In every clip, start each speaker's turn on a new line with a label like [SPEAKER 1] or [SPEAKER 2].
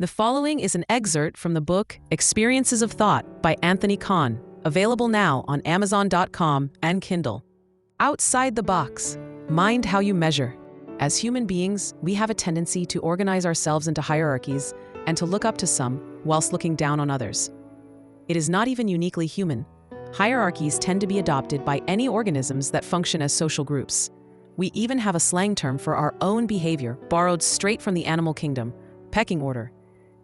[SPEAKER 1] The following is an excerpt from the book Experiences of Thought by Anthony Kahn, available now on Amazon.com and Kindle. Outside the box, mind how you measure. As human beings, we have a tendency to organize ourselves into hierarchies and to look up to some whilst looking down on others. It is not even uniquely human. Hierarchies tend to be adopted by any organisms that function as social groups. We even have a slang term for our own behavior borrowed straight from the animal kingdom, pecking order,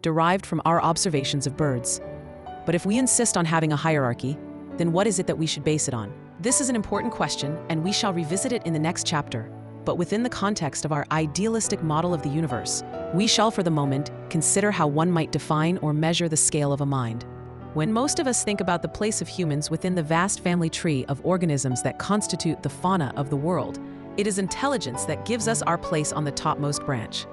[SPEAKER 1] derived from our observations of birds. But if we insist on having a hierarchy, then what is it that we should base it on? This is an important question, and we shall revisit it in the next chapter. But within the context of our idealistic model of the universe, we shall for the moment consider how one might define or measure the scale of a mind. When most of us think about the place of humans within the vast family tree of organisms that constitute the fauna of the world, it is intelligence that gives us our place on the topmost branch.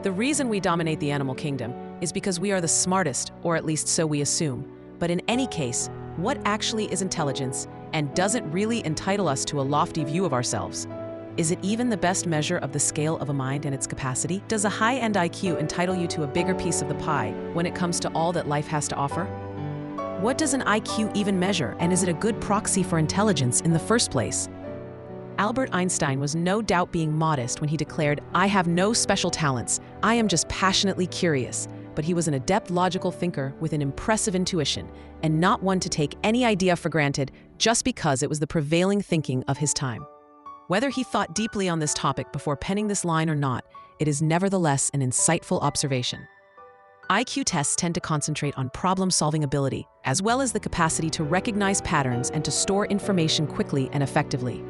[SPEAKER 1] The reason we dominate the animal kingdom is because we are the smartest, or at least so we assume. But in any case, what actually is intelligence, and does it really entitle us to a lofty view of ourselves? Is it even the best measure of the scale of a mind and its capacity? Does a high-end IQ entitle you to a bigger piece of the pie when it comes to all that life has to offer? What does an IQ even measure, and is it a good proxy for intelligence in the first place? Albert Einstein was no doubt being modest when he declared, "I have no special talents, I am just passionately curious." But he was an adept logical thinker with an impressive intuition, and not one to take any idea for granted just because it was the prevailing thinking of his time. Whether he thought deeply on this topic before penning this line or not, it is nevertheless an insightful observation. IQ tests tend to concentrate on problem-solving ability, as well as the capacity to recognize patterns and to store information quickly and effectively.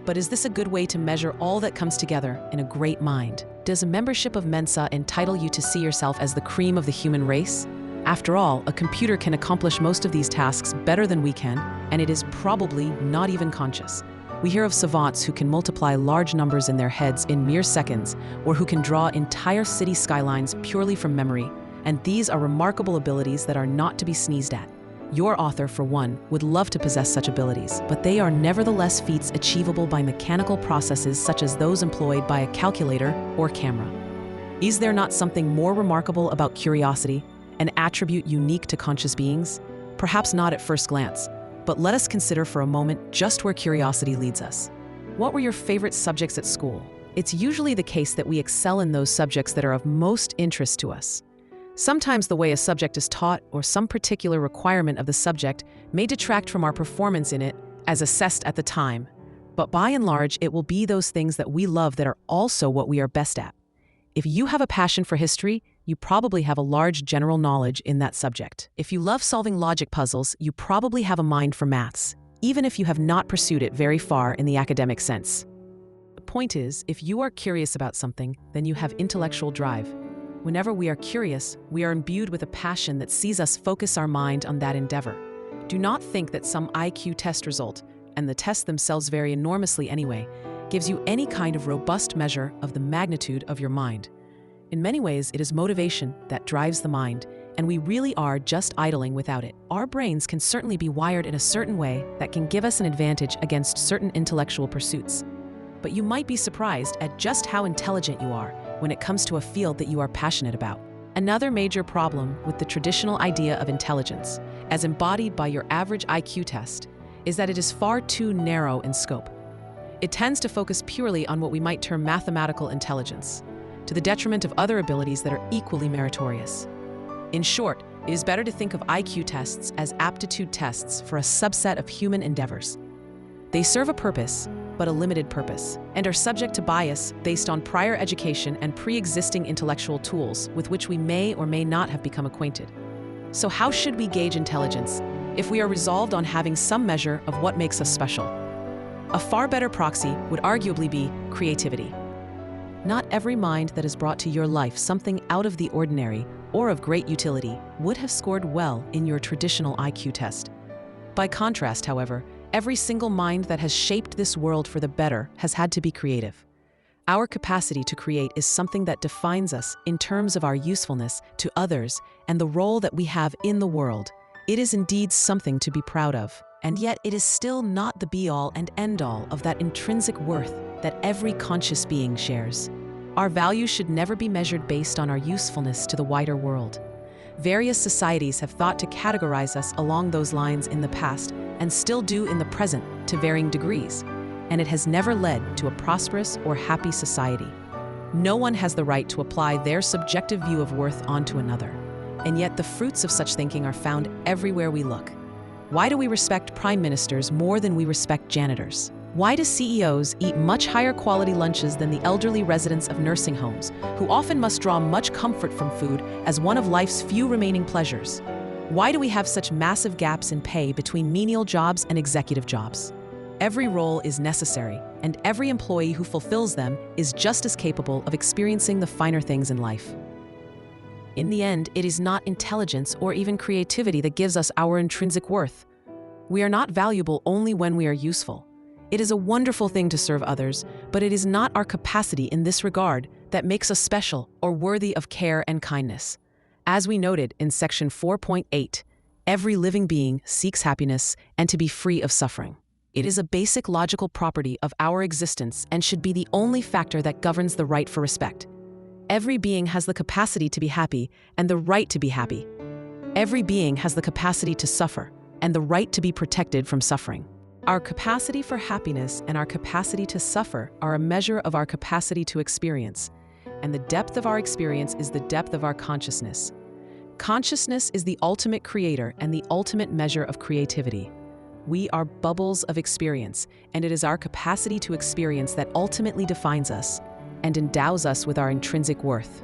[SPEAKER 1] But is this a good way to measure all that comes together in a great mind? Does a membership of Mensa entitle you to see yourself as the cream of the human race? After all, a computer can accomplish most of these tasks better than we can, and it is probably not even conscious. We hear of savants who can multiply large numbers in their heads in mere seconds, or who can draw entire city skylines purely from memory, and these are remarkable abilities that are not to be sneezed at. Your author, for one, would love to possess such abilities, but they are nevertheless feats achievable by mechanical processes such as those employed by a calculator or camera. Is there not something more remarkable about curiosity, an attribute unique to conscious beings? Perhaps not at first glance, but let us consider for a moment just where curiosity leads us. What were your favorite subjects at school? It's usually the case that we excel in those subjects that are of most interest to us. Sometimes the way a subject is taught or some particular requirement of the subject may detract from our performance in it as assessed at the time, but by and large, it will be those things that we love that are also what we are best at. If you have a passion for history, you probably have a large general knowledge in that subject. If you love solving logic puzzles, you probably have a mind for maths, even if you have not pursued it very far in the academic sense. The point is, if you are curious about something, then you have intellectual drive. Whenever we are curious, we are imbued with a passion that sees us focus our mind on that endeavor. Do not think that some IQ test result, and the tests themselves vary enormously anyway, gives you any kind of robust measure of the magnitude of your mind. In many ways, it is motivation that drives the mind, and we really are just idling without it. Our brains can certainly be wired in a certain way that can give us an advantage against certain intellectual pursuits. But you might be surprised at just how intelligent you are when it comes to a field that you are passionate about. Another major problem with the traditional idea of intelligence, as embodied by your average IQ test, is that it is far too narrow in scope. It tends to focus purely on what we might term mathematical intelligence, to the detriment of other abilities that are equally meritorious. In short, it is better to think of IQ tests as aptitude tests for a subset of human endeavors. They serve a purpose, but a limited purpose, and are subject to bias based on prior education and pre-existing intellectual tools with which we may or may not have become acquainted. So how should we gauge intelligence if we are resolved on having some measure of what makes us special? A far better proxy would arguably be creativity. Not every mind that has brought to your life something out of the ordinary or of great utility would have scored well in your traditional IQ test. By contrast, however, every single mind that has shaped this world for the better has had to be creative. Our capacity to create is something that defines us in terms of our usefulness to others and the role that we have in the world. It is indeed something to be proud of, and yet it is still not the be-all and end-all of that intrinsic worth that every conscious being shares. Our value should never be measured based on our usefulness to the wider world. Various societies have thought to categorize us along those lines in the past and still do in the present to varying degrees, and it has never led to a prosperous or happy society. No one has the right to apply their subjective view of worth onto another, and yet the fruits of such thinking are found everywhere we look. Why do we respect prime ministers more than we respect janitors? Why do CEOs eat much higher quality lunches than the elderly residents of nursing homes, who often must draw much comfort from food as one of life's few remaining pleasures? Why do we have such massive gaps in pay between menial jobs and executive jobs? Every role is necessary, and every employee who fulfills them is just as capable of experiencing the finer things in life. In the end, it is not intelligence or even creativity that gives us our intrinsic worth. We are not valuable only when we are useful. It is a wonderful thing to serve others, but it is not our capacity in this regard that makes us special or worthy of care and kindness. As we noted in section 4.8, every living being seeks happiness and to be free of suffering. It is a basic logical property of our existence and should be the only factor that governs the right for respect. Every being has the capacity to be happy and the right to be happy. Every being has the capacity to suffer and the right to be protected from suffering. Our capacity for happiness and our capacity to suffer are a measure of our capacity to experience, and the depth of our experience is the depth of our consciousness. Consciousness is the ultimate creator and the ultimate measure of creativity. We are bubbles of experience, and it is our capacity to experience that ultimately defines us and endows us with our intrinsic worth.